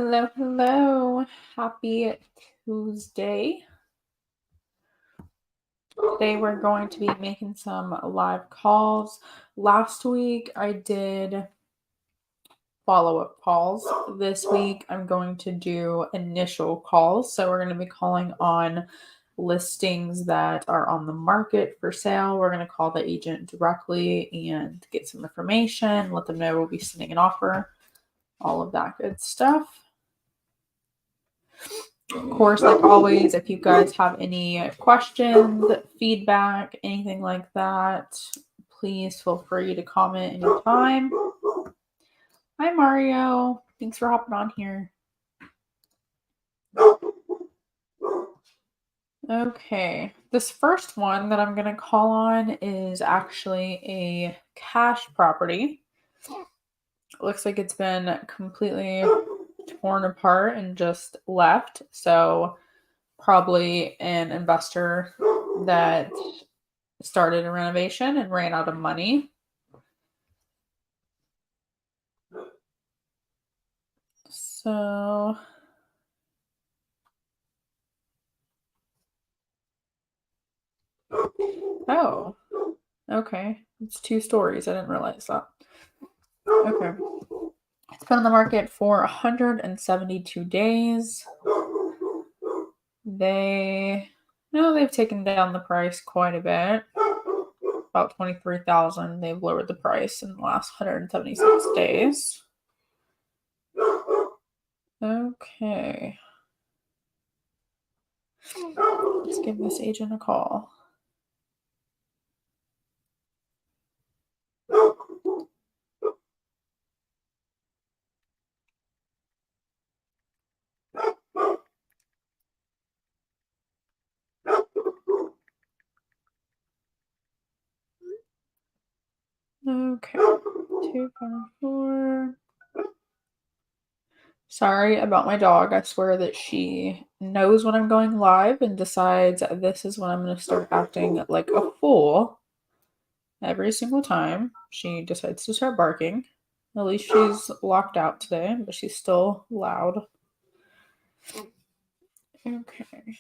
Hello, hello. Happy Tuesday. Today we're going to be making some live calls. Last week I did follow-up calls. This week I'm going to do initial calls. So we're going to be calling on listings that are on the market for sale. We're going to call the agent directly and get some information, let them know we'll be sending an offer, all of that good stuff. Of course, like always, if you guys have any questions, feedback, anything like that, please feel free to comment anytime. Hi, Mario. Thanks for hopping on here. Okay, this first one that I'm going to call on is actually a cash property. It looks like it's been completely torn apart and just left. So probably an investor that started a renovation and ran out of money. So oh, okay. It's 2 stories. I didn't realize that. Okay. It's been on the market for 172 days. They've taken down the price quite a bit. About 23,000. They've lowered the price in the last 176 days. Okay. Let's give this agent a call. Okay. 2.4. Sorry about my dog. I swear that she knows when I'm going live and decides this is when I'm going to start acting like a fool. Every single time she decides to start barking. At least she's locked out today, but she's still loud. Okay.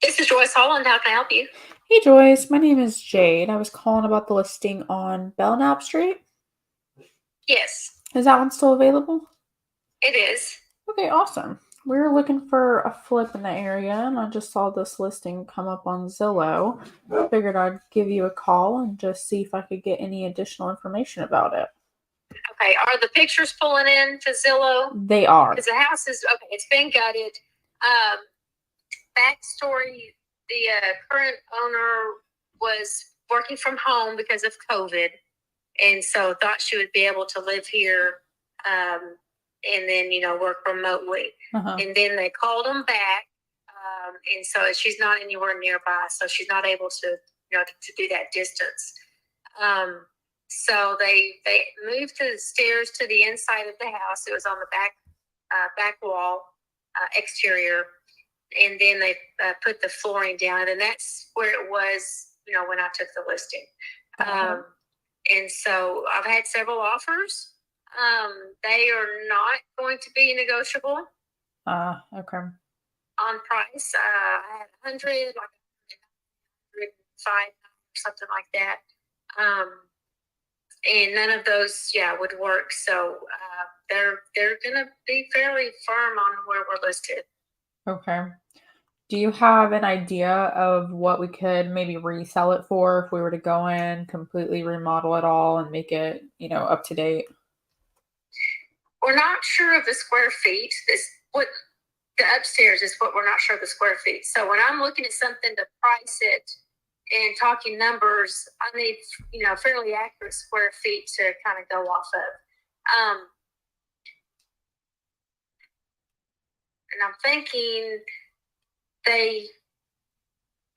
This is Joyce Holland. How can I help you? Hey Joyce, my name is Jade. I was calling about the listing on Belknap Street. Yes, Is that one still available? it is. Okay, awesome. We were looking for a flip in the area, and I just saw this listing come up on Zillow. Figured I'd give you a call and just see if I could get any additional information about it. Okay, are the pictures pulling in to Zillow? They are. Because the house is, okay, it's been gutted. Backstory, the current owner was working from home because of COVID, and so thought she would be able to live here and then, work remotely. And then they called them back, and so she's not anywhere nearby, so she's not able to, to do that distance. So they moved the stairs to the inside of the house. It was on the back wall, exterior, and then they put the flooring down, and that's where it was, when I took the listing. And so I've had several offers. They are not going to be negotiable. Okay. On price, I had 100, like 105, something like that. And none of those, would work. So they're going to be fairly firm on where we're listed. Okay. Do you have an idea of what we could maybe resell it for if we were to go in, completely remodel it all and make it, up to date? We're not sure of the square feet. What the upstairs is what we're not sure of the square feet. So when I'm looking at something to price it and talking numbers, I need, fairly accurate square feet to kind of go off of. And I'm thinking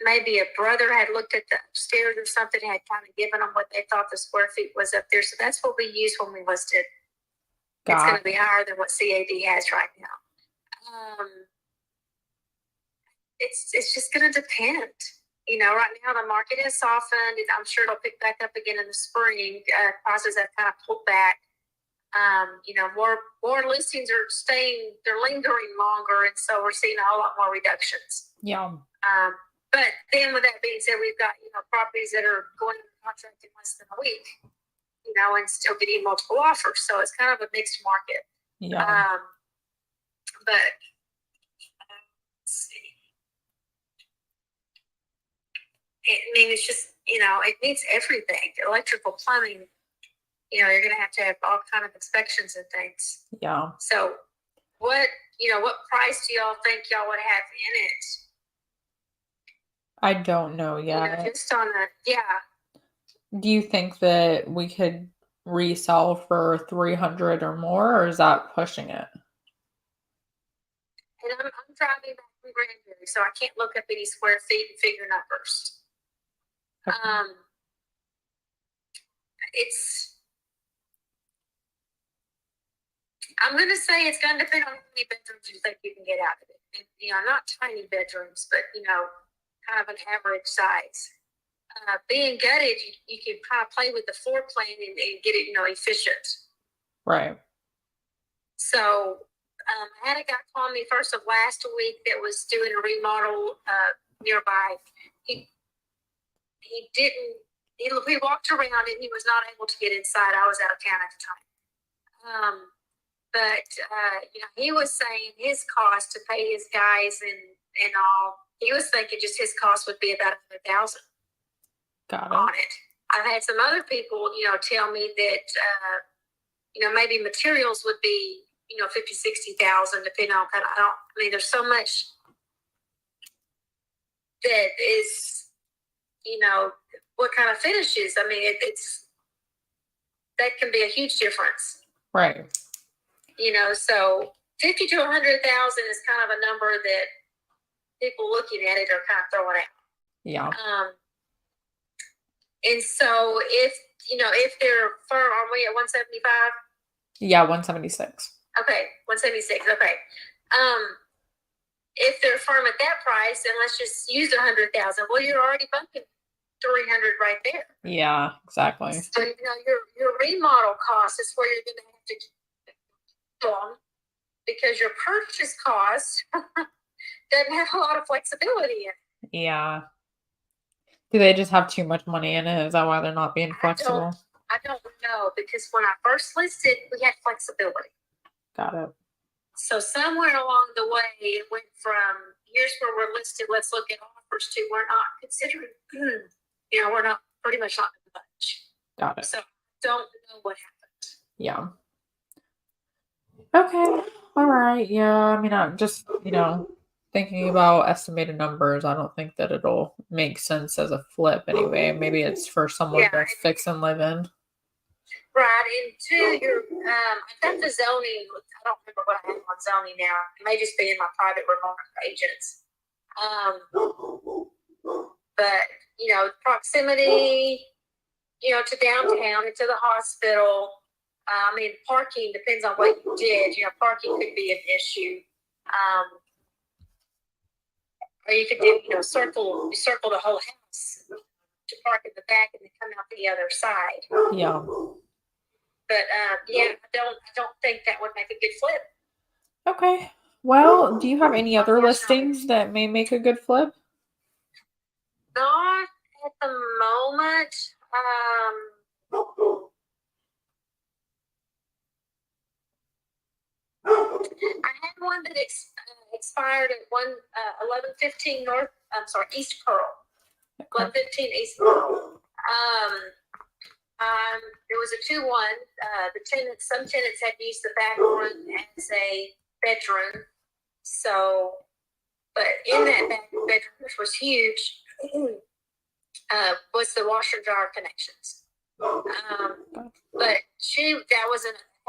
maybe a brother had looked at the upstairs or something, had kind of given them what they thought the square feet was up there. So that's what we used when we listed. It's going to be higher than what CAD has right now. It's just going to depend. Right now the market has softened, and I'm sure it'll pick back up again in the spring. Prices have kind of pulled back. More listings are they're lingering longer, and so we're seeing a whole lot more reductions. Yeah. But then with that being said, we've got, properties that are going into contract in less than a week, and still getting multiple offers. So it's kind of a mixed market. Yeah. But let's see. I mean, it's just, it needs everything. Electrical, plumbing, you're going to have all kind of inspections and things. Yeah. So what price do y'all think y'all would have in it? I don't know yet. Just on yeah. Do you think that we could resell for 300 or more, or is that pushing it? And I'm driving back from Granbury, so I can't look up any square feet and figure numbers. Okay. I'm going to say it's going to depend on how many bedrooms you think you can get out of it. And, not tiny bedrooms, but, kind of an average size. Being gutted, you can kind of play with the floor plan and get it, efficient. Right. So I had a guy call me first of last week that was doing a remodel nearby. He walked around and he was not able to get inside. I was out of town at the time. But he was saying his cost to pay his guys and all, he was thinking just his cost would be about $100,000 on it. I've had some other people, tell me that, maybe materials would be, 50, 60,000, depending on there's so much that is, what kind of finishes. I mean, that can be a huge difference. Right. So 50 to 100,000 is kind of a number that people looking at it are kind of throwing out. Yeah. And so if they're firm, are we at 175? Yeah, 176. Okay, 176. Okay. If they're firm at that price, then let's just use 100,000. Well, you're already bumping 300 right there. Yeah, exactly. So your remodel cost is where you're going to have to go on, because your purchase cost doesn't have a lot of flexibility in it. Yeah. Do they just have too much money in it? Is that why they're not being flexible? I don't know, because when I first listed, we had flexibility. Got it. So somewhere along the way, it went from here's where we're listed, let's look at offers, to we're not considering, we're not pretty much not much. Got it. So don't know what happened. Yeah. Okay. All right. Yeah. I mean, I'm just, thinking about estimated numbers. I don't think that it'll make sense as a flip anyway. Maybe it's for someone to fix and live in. Right. And two, I've got the zoning. I don't remember what I have on zoning now. It may just be in my private remote agents. But, proximity, to downtown and to the hospital. Parking depends on what you did. Parking could be an issue. Or you could do, circle the whole house to park in the back and then come out the other side. Yeah. But I don't think that would make a good flip. Okay. Well, do you have any other listings that may make a good flip? Not at the moment. I had one that expired at 1115 East Pearl. 1115 East Pearl. There was a 2-1. Some tenants had used the back room as a bedroom. So, but in that back bedroom, which was huge, was the washer and dryer connections. But that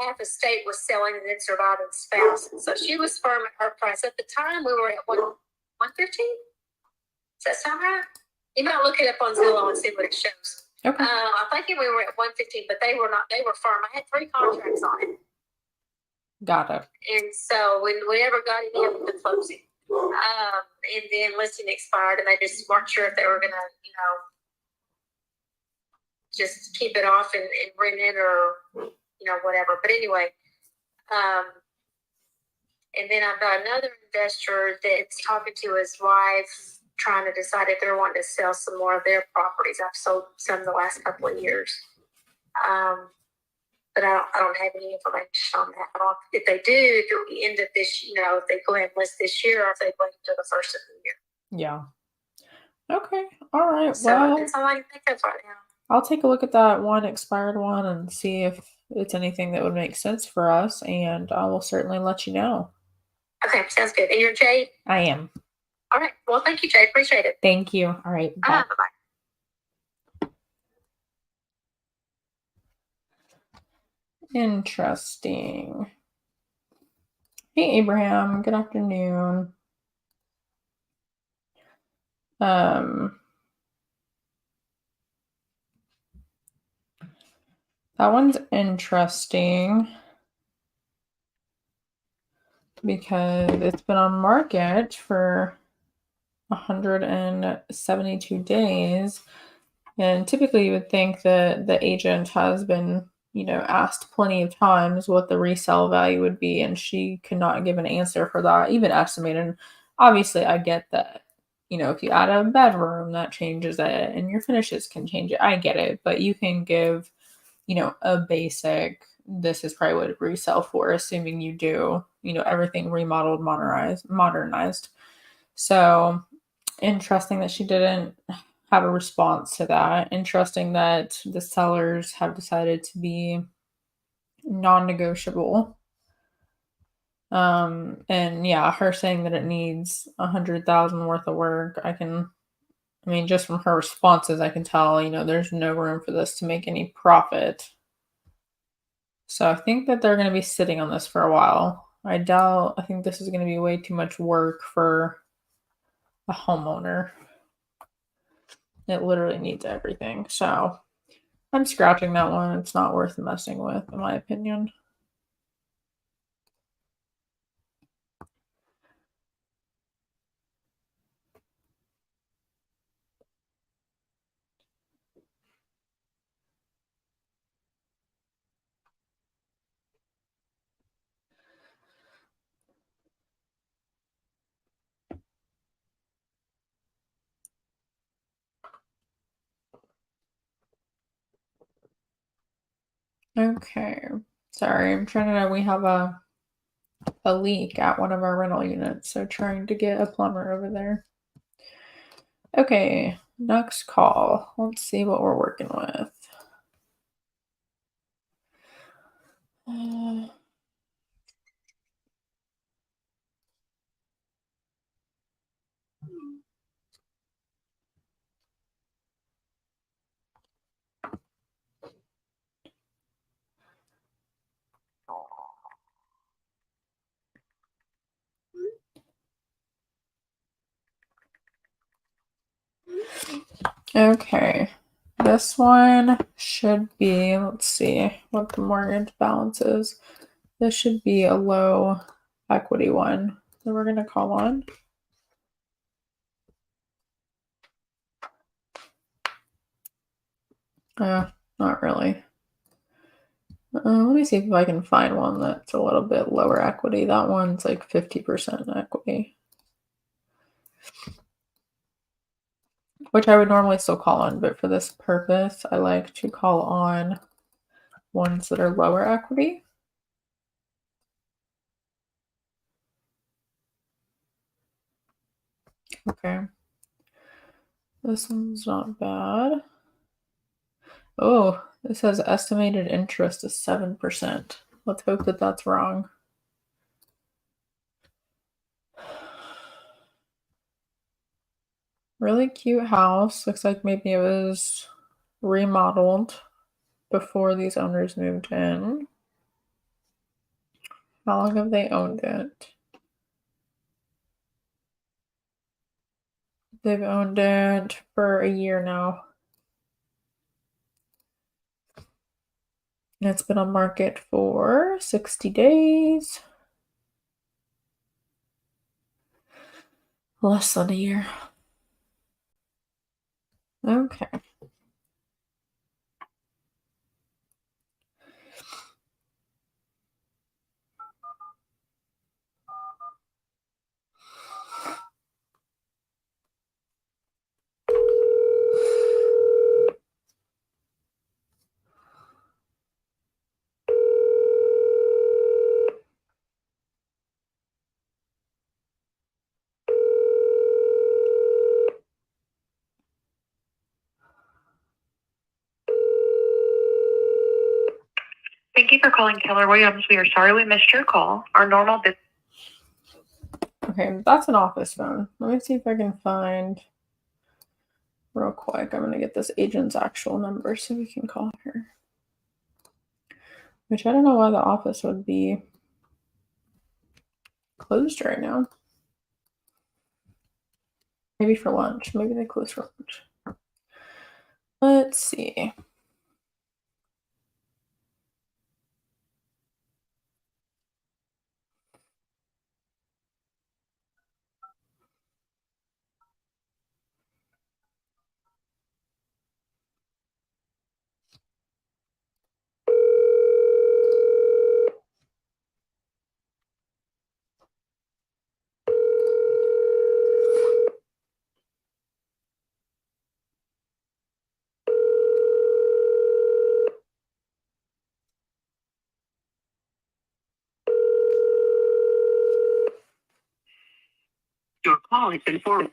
half estate was selling and then surviving spouse. So she was firm at her price. At the time, we were at 115. Does that sound right? You might look it up on Zillow and see what it shows. Okay. I think we were at 115, but they were not. They were firm. I had 3 contracts on it. Got it. And so when we ever got it in the closing, and then listing expired, and they just weren't sure if they were going to, just keep it off and rent it or, whatever. But anyway, and then I've got another investor that's talking to his wife, trying to decide if they're wanting to sell some more of their properties. I've sold some the last couple of years. But I don't have any information on that. If they do, if it will be end of this, if they go ahead and list this year, or if they wait until the first of the year. Yeah. Okay. All right. So well, that's all I can think of right now. I'll take a look at that one expired one and see if it's anything that would make sense for us, and I will certainly let you know. Okay, sounds good. And you're Jade? I am. All right. Well, thank you, Jade. Appreciate it. Thank you. All right. Bye. Bye-bye. Interesting. Hey, Abraham. Good afternoon. That one's interesting because it's been on market for 172 days. And typically you would think that the agent has been, asked plenty of times what the resale value would be, and she could not give an answer for that, even estimated. Obviously, I get that, if you add a bedroom, that changes it, and your finishes can change it. I get it, but you can give, a basic, this is probably what it resell for, assuming you do, everything remodeled, modernized. So interesting that she didn't have a response to that. Interesting that the sellers have decided to be non-negotiable. And yeah, her saying that it needs 100,000 worth of work, just from her responses, I can tell, there's no room for this to make any profit. So I think that they're going to be sitting on this for a while. I think this is going to be way too much work for a homeowner. It literally needs everything. So I'm scratching that one. It's not worth messing with, in my opinion. Okay. Sorry, I'm trying to, we have a leak at one of our rental units, so trying to get a plumber over there. Okay, next call. Let's see what we're working with. Okay, this one should be, let's see what the mortgage balance is. This should be a low equity one that we're going to call on. Not really. Let me see if I can find one that's a little bit lower equity. That one's like 50% equity, which I would normally still call on, but for this purpose, I like to call on ones that are lower equity. Okay. This one's not bad. Oh, this has estimated interest of 7%. Let's hope that that's wrong. Really cute house. Looks like maybe it was remodeled before these owners moved in. How long have they owned it? They've owned it for a year now. And it's been on market for 60 days. Less than a year. Okay. Thank you for calling Keller Williams. We are sorry we missed your call. Our normal business. Okay, that's an office phone. Let me see if I can find real quick. I'm going to get this agent's actual number so we can call her. Which I don't know why the office would be closed right now. Maybe for lunch. Maybe they close for lunch. Let's see. Your call has been forwarded.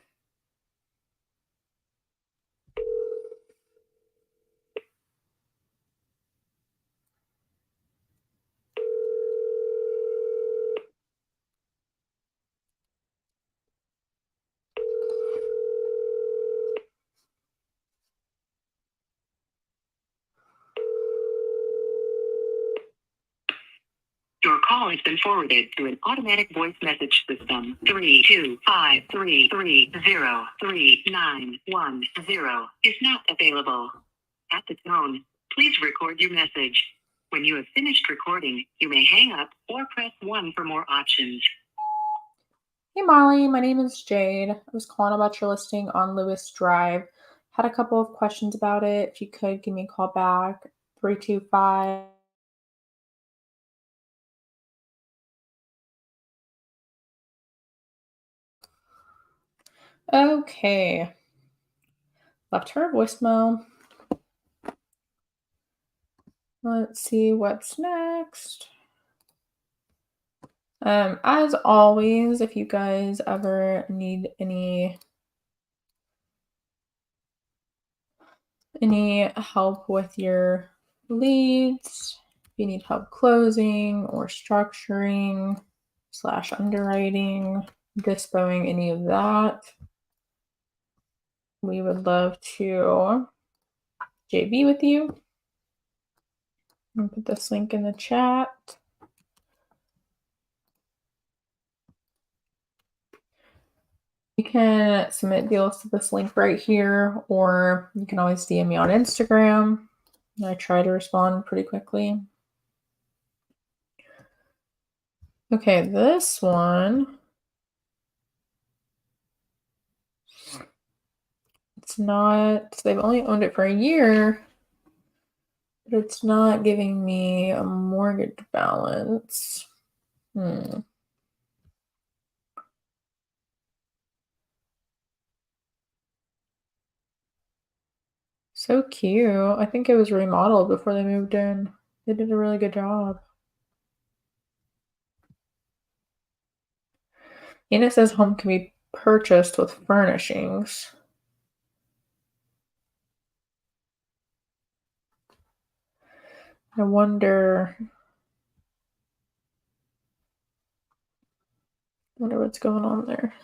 Your call has been forwarded to an automatic voice message system. 32533033910 is not available. At the tone, please record your message. When you have finished recording, you may hang up or press 1 for more options. Hey Molly, my name is Jade. I was calling about your listing on Lewis Drive. Had a couple of questions about it. If you could give me a call back, 325. Okay. Left her a voicemail. Let's see what's next. As always, if you guys ever need any help with your leads, if you need help closing or structuring / underwriting, dispoing any of that, we would love to JV with you. I'll put this link in the chat. You can submit deals to this link right here, or you can always DM me on Instagram. I try to respond pretty quickly. Okay, this one, it's not, they've only owned it for a year, but it's not giving me a mortgage balance. So cute. I think it was remodeled before they moved in. They did a really good job. And it says home can be purchased with furnishings. I wonder what's going on there.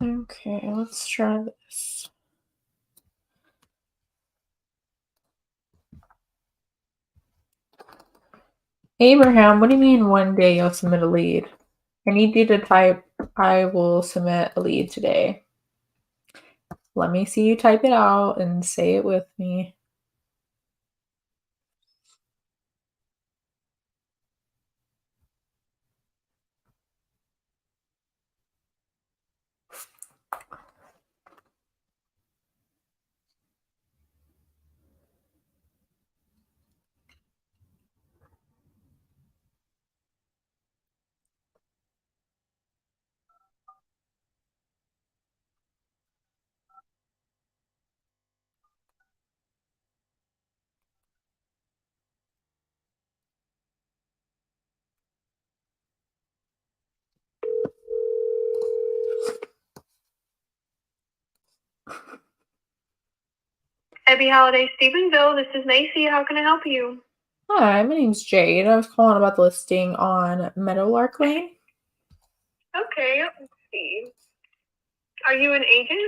Okay, let's try this. Abraham, what do you mean one day you'll submit a lead? I need you to type, I will submit a lead today. Let me see you type it out and say it with me. Happy Holiday, Stephenville. This is Macy. How can I help you? Hi, my name's Jade. I was calling about the listing on Meadowlark Lane. Okay, let's see. Are you an agent?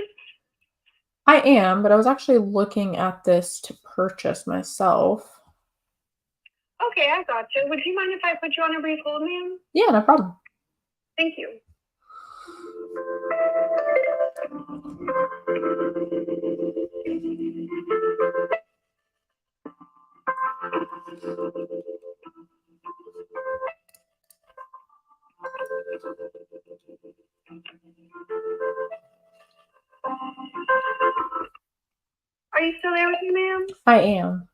I am, but I was actually looking at this to purchase myself. Okay, I got you. Would you mind if I put you on a brief hold, ma'am? Yeah, no problem. Thank you. Are you still there with me, ma'am? I am.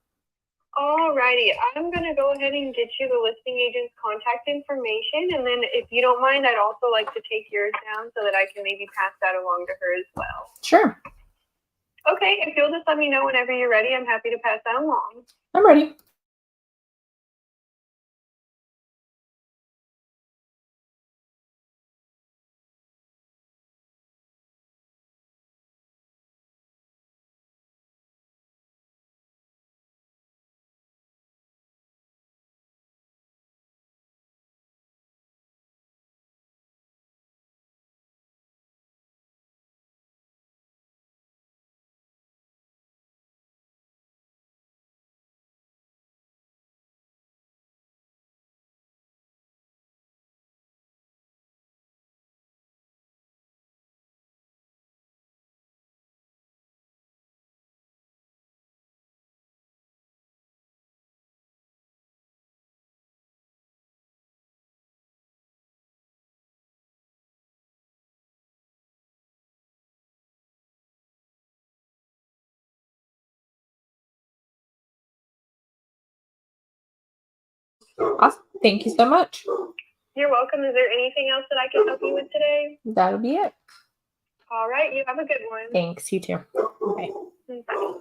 Alrighty, I'm gonna go ahead and get you the listing agent's contact information, and then if you don't mind, I'd also like to take yours down so that I can maybe pass that along to her as well. Sure. Okay, if you'll just let me know whenever you're ready, I'm happy to pass that along. I'm ready. Awesome. Thank you so much. You're welcome. Is there anything else that I can help you with today? That'll be it. All right, you have a good one. Thanks. You too. Bye. Bye.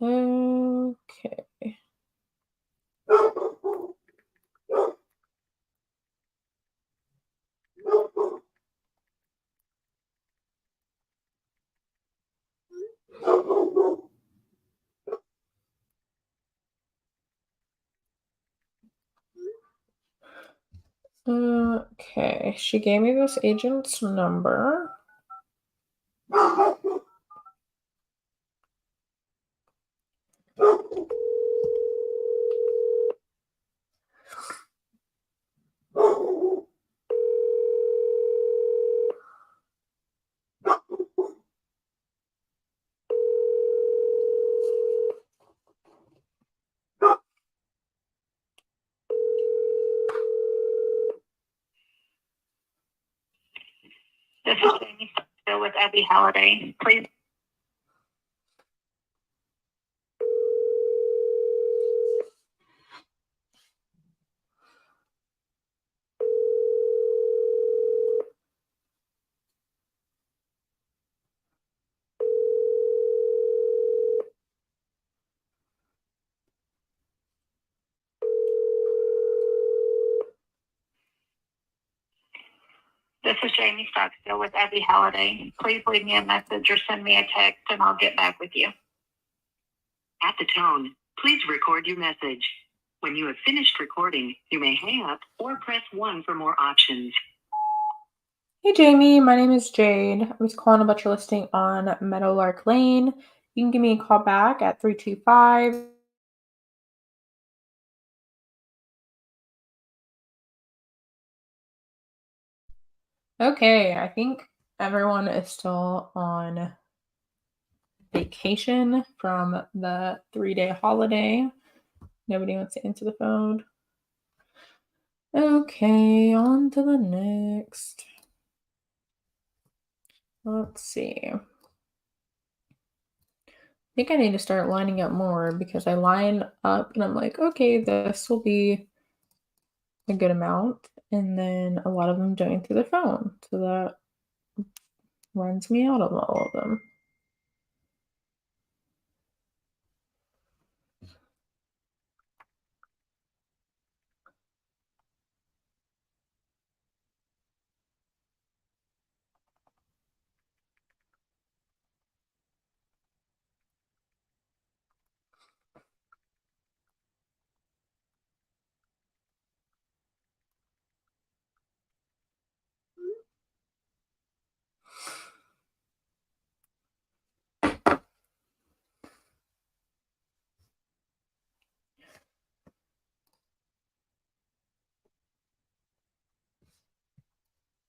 Okay. Okay. She gave me this agent's number. This is Jamie Subto with Abby Holiday. Please. This is Jamie Stockstill with Abby Holiday. Please leave me a message or send me a text and I'll get back with you. At the tone, please record your message. When you have finished recording, you may hang up or press 1 for more options. Hey Jamie, my name is Jade. I was calling about your listing on Meadowlark Lane. You can give me a call back at 325. Okay, I think everyone is still on vacation from the 3-day holiday. Nobody wants to answer the phone. Okay, on to the next. Let's see. I think I need to start lining up more because I line up and I'm like, okay, this will be a good amount. And then a lot of them don't answer the phone. So that runs me out of all of them.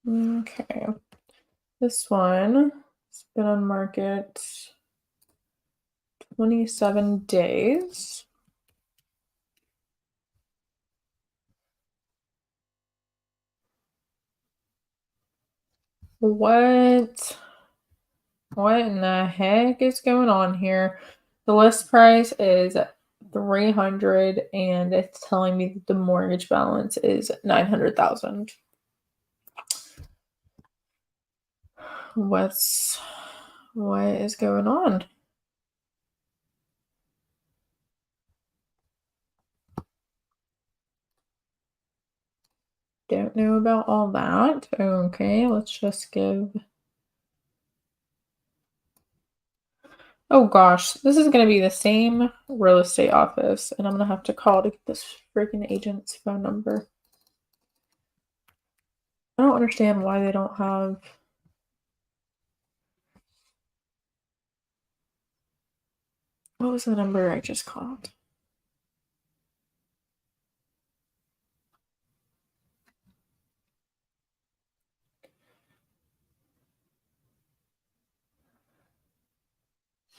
Okay. This one has been on market 27 days. What in the heck is going on here? The list price is 300 and it's telling me that the mortgage balance is 900,000. What is going on? Don't know about all that. Okay, let's just give. Oh gosh, this is going to be the same real estate office, and I'm going to have to call to get this freaking agent's phone number. I don't understand why they don't have. What was the number I just called?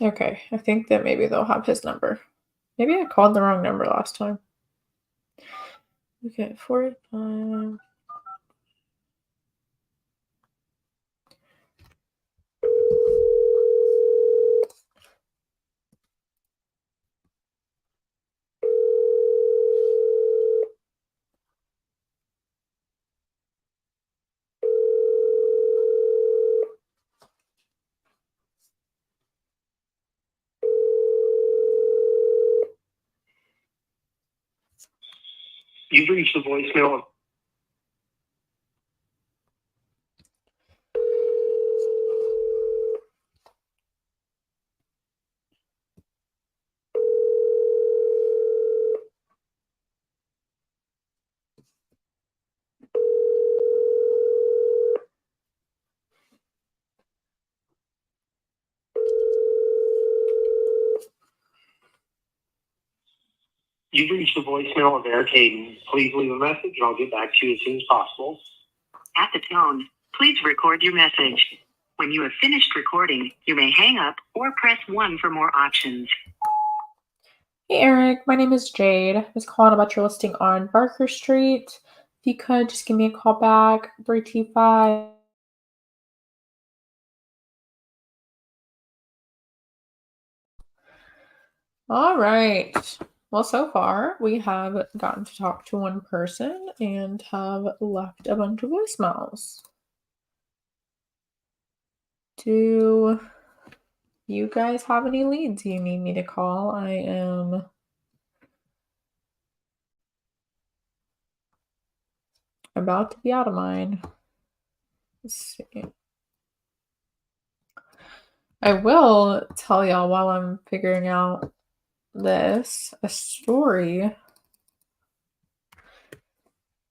Okay, I think that maybe they'll have his number. Maybe I called the wrong number last time. Okay, 45. You've reached the voicemail. You've reached the voicemail of Eric Hayden. Please leave a message and I'll get back to you as soon as possible. At the tone, please record your message. When you have finished recording, you may hang up or press 1 for more options. Hey Eric, my name is Jade. I was calling about your listing on Barker Street. If you could just give me a call back, 325. All right. Well, so far we have gotten to talk to one person and have left a bunch of voicemails. Do you guys have any leads you need me to call? I am about to be out of mine. Let's see. I will tell y'all while I'm figuring out this a story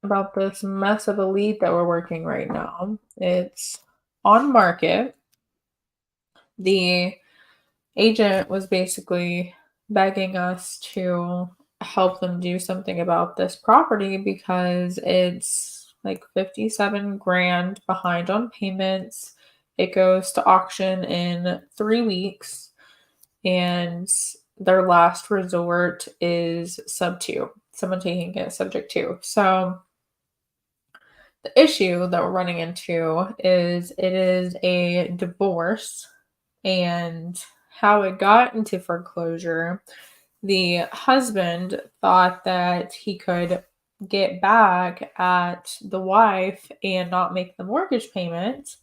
about this mess of a lead that we're working right now. It's on market. The agent was basically begging us to help them do something about this property because it's like 57 grand behind on payments. It goes to auction in 3 weeks, and their last resort is Subto, someone taking it subject to. So the issue that we're running into is it is a divorce, and how it got into foreclosure, the husband thought that he could get back at the wife and not make the mortgage payment,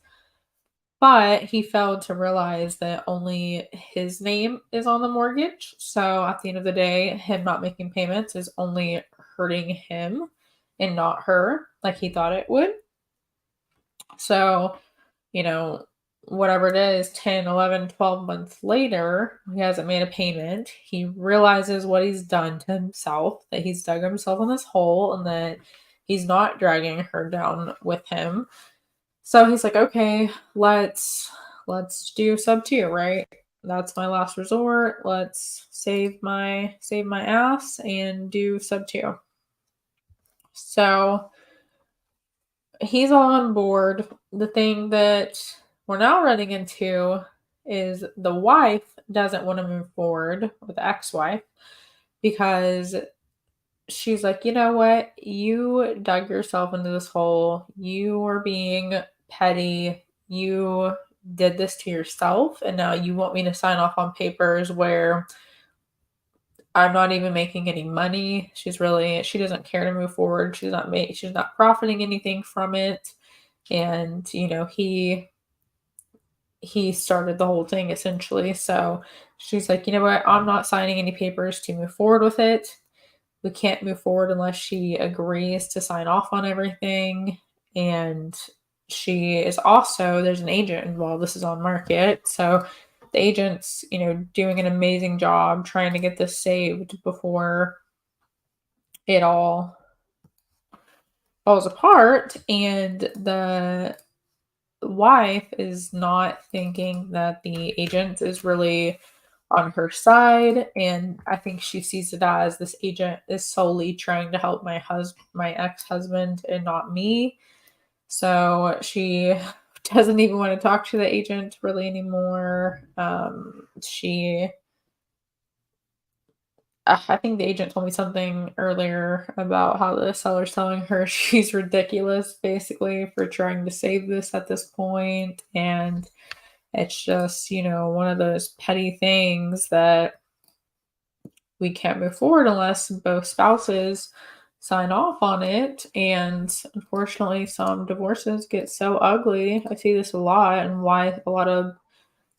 but he failed to realize that only his name is on the mortgage. So at the end of the day, him not making payments is only hurting him and not her like he thought it would. So, you know, whatever it is, 10, 11, 12 months later, he hasn't made a payment. He realizes what he's done to himself, that he's dug himself in this hole and that he's not dragging her down with him. So he's like, okay, let's do sub two, right? That's my last resort. Let's save my ass and do sub two. So he's all on board. The thing that we're now running into is the wife doesn't want to move forward with the ex-wife because she's like, you know what? You dug yourself into this hole. You were being petty. You did this to yourself, and now you want me to sign off on papers where I'm not even making any money. She doesn't care to move forward. She's not profiting anything from it. And he started the whole thing essentially. So she's like, you know what? I'm not signing any papers to move forward with it. We can't move forward unless she agrees to sign off on everything. And there's an agent involved. This is on market. So the agent's, doing an amazing job trying to get this saved before it all falls apart. And the wife is not thinking that the agent is really on her side, and I think she sees it as this agent is solely trying to help my ex-husband and not me. So she doesn't even want to talk to the agent really anymore. I think the agent told me something earlier about how the seller's telling her she's ridiculous, basically, for trying to save this at this point. And it's just, one of those petty things that we can't move forward unless both spouses sign off on it. And unfortunately, some divorces get so ugly. I see this a lot, and why a lot of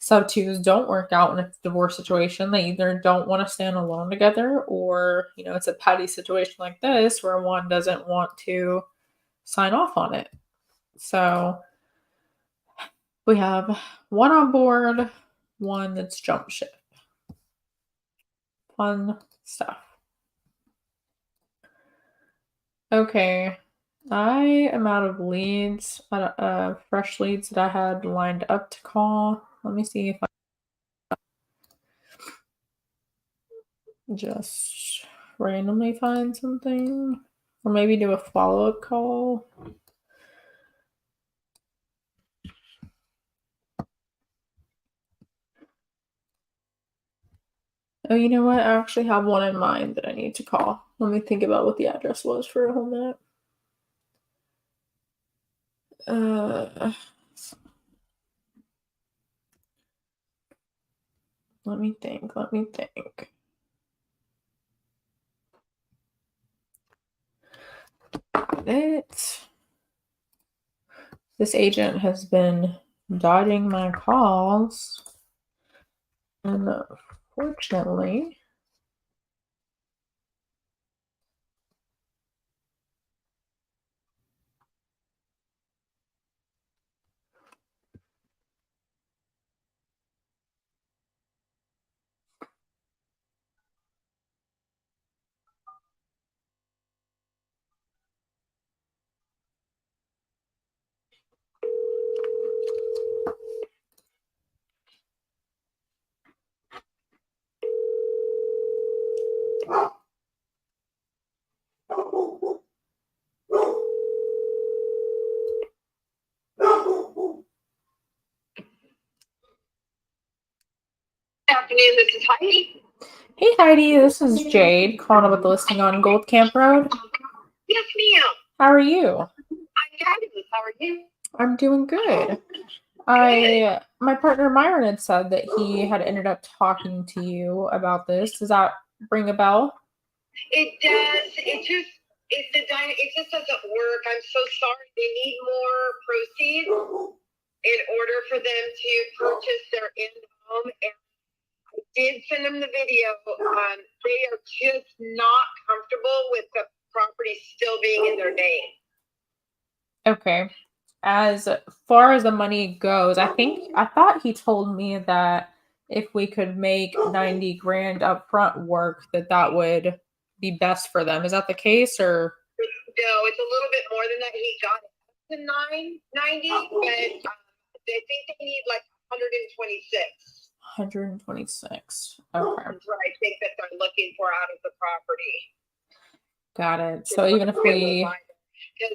sub twos don't work out in a divorce situation. They either don't want to stand alone together, or it's a petty situation like this where one doesn't want to sign off on it. So we have one on board, one that's jump ship. Fun stuff. Okay, I am out of leads, fresh leads that I had lined up to call. Let me see if I just randomly find something, or maybe do a follow-up call. Oh, you know what? I actually have one in mind that I need to call. Let me think about what the address was for a home minute. Let me think. This agent has been dodging my calls, and unfortunately, afternoon. This is Heidi. Hey Heidi, this is Jade calling about the listing on Gold Camp Road. Yes, ma'am. How are you? I'm fabulous. How are you? I'm doing good. My partner Myron had said that he had ended up talking to you about this. Does that ring a bell? It does. It just doesn't work. I'm so sorry. They need more proceeds in order for them to purchase their end home. And I did send them the video. They are just not comfortable with the property still being in their name. Okay. As far as the money goes, I thought he told me that if we could make 90 grand up front work, that would be best for them. Is that the case or? No, it's a little bit more than that. He got it up to 990, but they think they need like 126. 126. Okay. That's what I think that they're looking for out of the property. Got it. So even if because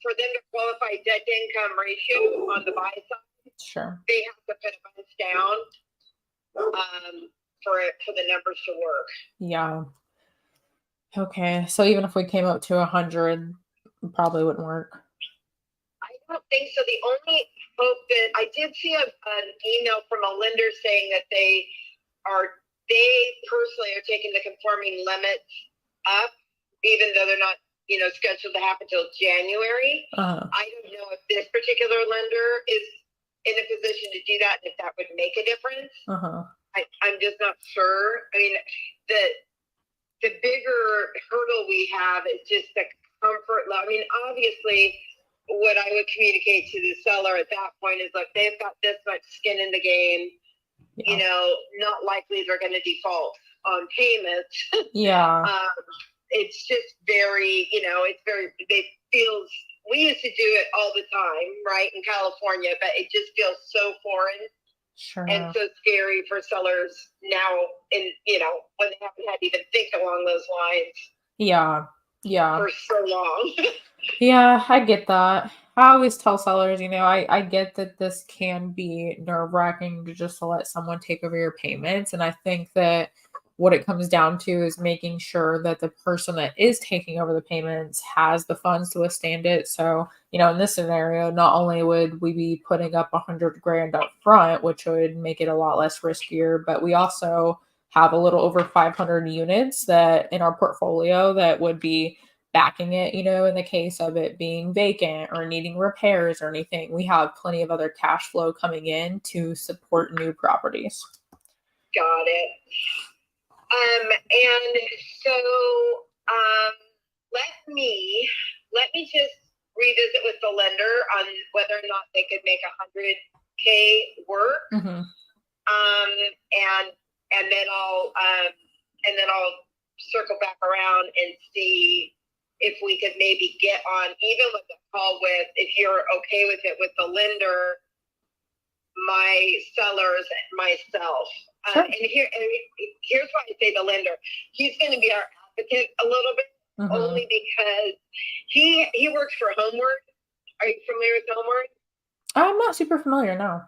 for them to qualify debt to income ratio on the buy side, sure, they have to put a bunch down for the numbers to work. Yeah. Okay. So even if we came up to 100, it probably wouldn't work. I don't think so. The only hope that I did see an email from a lender saying that they personally are taking the conforming limits up, even though they're not, scheduled to happen till January. I don't know if this particular lender is in a position to do that, and if that would make a difference. I'm just not sure. I mean, the bigger hurdle we have is just the comfort level. I mean, obviously, what I would communicate to the seller at that point is, look, they've got this much skin in the game. Yeah. Not likely they're going to default on payments. Yeah. It's just very, we used to do it all the time, right, in California, but it just feels so foreign. Sure. And so scary for sellers now, when they haven't had to even think along those lines. Yeah. For so long. Yeah, I get that. I always tell sellers, I get that this can be nerve-wracking to let someone take over your payments. And I think that what it comes down to is making sure that the person that is taking over the payments has the funds to withstand it. So, in this scenario, not only would we be putting up 100 grand up front, which would make it a lot less riskier, but we also have a little over 500 units that in our portfolio that would be backing it, in the case of it being vacant or needing repairs or anything. We have plenty of other cash flow coming in to support new properties. Got it. And so let me just revisit with the lender on whether or not they could make 100K work. Mm-hmm. And then I'll circle back around and see if we could maybe get on even with the call with, if you're okay with it, with the lender, my sellers, and myself. Sure. And here's why I say the lender. He's going to be our advocate a little bit, only because he works for Homeward. Are you familiar with Homeward? I'm not super familiar, no.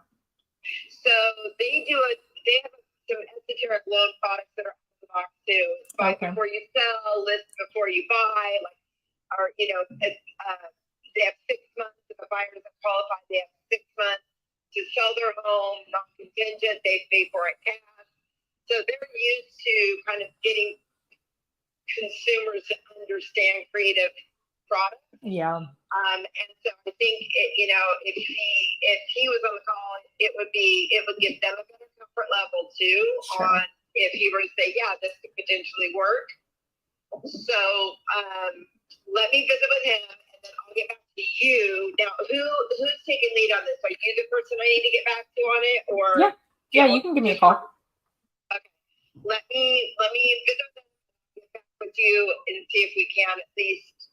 So they have some esoteric loan products that are out of the box too. Buy before you sell, list before you buy, they have 6 months. If a buyer doesn't qualify, they have 6 months to sell their home, non-contingent. They pay for it cash. So they're used to kind of getting consumers to understand creative products. Yeah. And so I think if he was on the call, it would give them a better comfort level too. Sure. On if he were to say, yeah, this could potentially work. So let me visit with him, and then I'll get back to you. Now, who's taking lead on this? Are you the person I need to get back to on it, or yeah, you can give me a call. Okay, let me visit with him, get back with you, and see if we can at least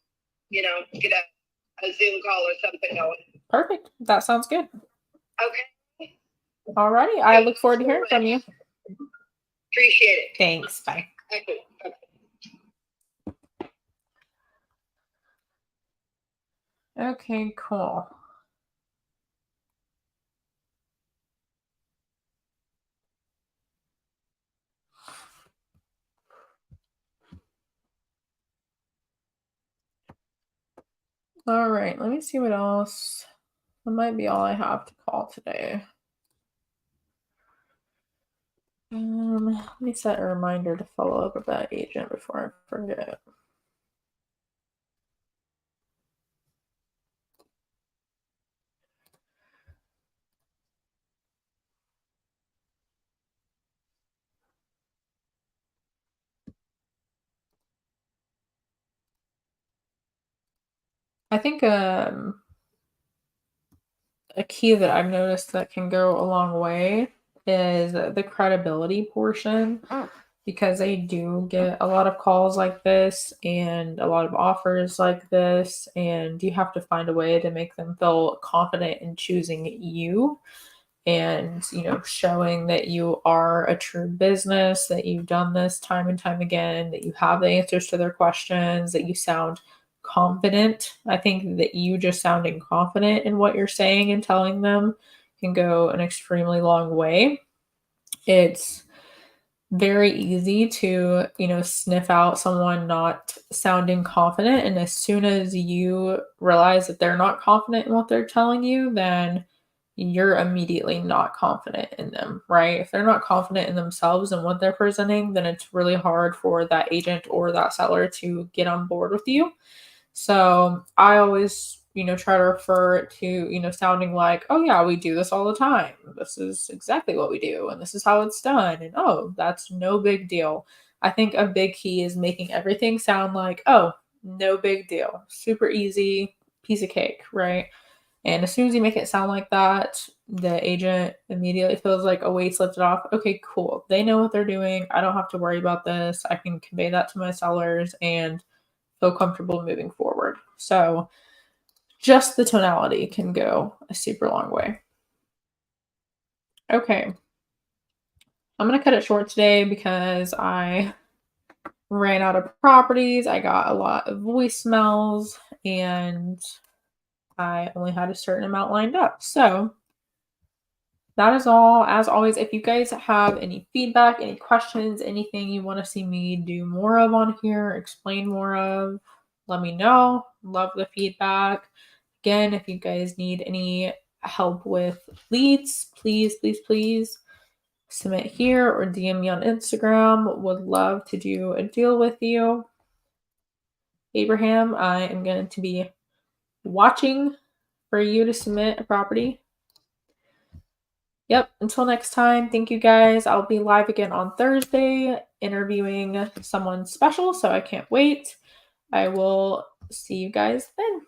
get a Zoom call or something going. Perfect. That sounds good. Okay. Alrighty. I look forward to hearing from you. Appreciate it. Thanks. Bye. Okay. Bye. Okay, cool. All right, let me see what else. That might be all I have to call today. Let me set a reminder to follow up with that agent before I forget. I think a key that I've noticed that can go a long way is the credibility portion, because I do get a lot of calls like this and a lot of offers like this, and you have to find a way to make them feel confident in choosing you, and showing that you are a true business, that you've done this time and time again, that you have the answers to their questions, that you sound confident. I think that you just sounding confident in what you're saying and telling them can go an extremely long way. It's very easy to sniff out someone not sounding confident, and as soon as you realize that they're not confident in what they're telling you, then you're immediately not confident in them, right? If they're not confident in themselves and what they're presenting, then it's really hard for that agent or that seller to get on board with you. So I always, try to refer it to, sounding like, oh yeah, we do this all the time. This is exactly what we do, and this is how it's done. And oh, that's no big deal. I think a big key is making everything sound like, oh, no big deal. Super easy, piece of cake, right? And as soon as you make it sound like that, the agent immediately feels like a weight's lifted off. Okay, cool. They know what they're doing. I don't have to worry about this. I can convey that to my sellers and feel comfortable moving forward. So just the tonality can go a super long way. Okay. I'm going to cut it short today because I ran out of properties. I got a lot of voicemails and I only had a certain amount lined up. So that is all. As always, if you guys have any feedback, any questions, anything you want to see me do more of on here, explain more of, let me know. Love the feedback. Again, if you guys need any help with leads, please submit here or DM me on Instagram. Would love to do a deal with you. Abraham, I am going to be watching for you to submit a property. Yep, until next time, thank you guys. I'll be live again on Thursday interviewing someone special, so I can't wait. I will see you guys then.